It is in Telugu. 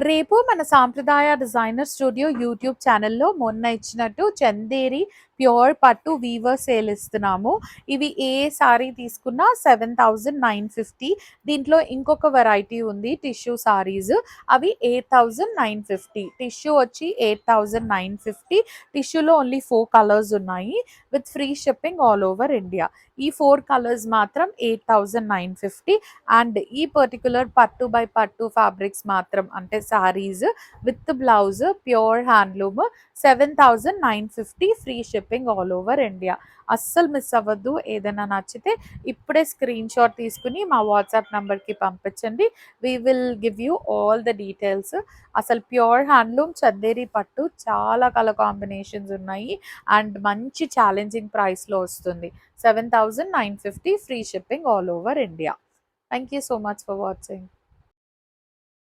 రేపు మన సాంప్రదాయ డిజైనర్ స్టూడియో యూట్యూబ్ ఛానల్లో మొన్న ఇచ్చినట్టు చందేరి ప్యూర్ పట్టు వీవర్ సేల్ ఇస్తున్నాము. ఇవి ఏ సారీ తీసుకున్నా 7,950. దీంట్లో ఇంకొక వెరైటీ ఉంది టిష్యూ సారీస్, అవి 8,950. టిష్యూ వచ్చి 8,950. టిష్యూలో ఓన్లీ 4 కలర్స్ ఉన్నాయి with free shipping all over India. ఈ 4 కలర్స్ మాత్రం 8,950. అండ్ ఈ పర్టికులర్ పట్టు బై పట్టు ఫ్యాబ్రిక్స్ మాత్రం అంటే saris with blouse pure handloom 7,950 free shipping all over India. అస్సలు మిస్ అవ్వద్దు. ఏదైనా నచ్చితే ఇప్పుడే స్క్రీన్ షాట్ తీసుకుని మా వాట్సాప్ నెంబర్కి పంపించండి. We will give you all the details. అసలు ప్యూర్ హ్యాండ్లూమ్ చందేరి పట్టు చాలా కలర్ కాంబినేషన్స్ ఉన్నాయి అండ్ మంచి ఛాలెంజింగ్ ప్రైస్లో వస్తుంది. 7,950 free shipping all over India. Thank you so much for watching.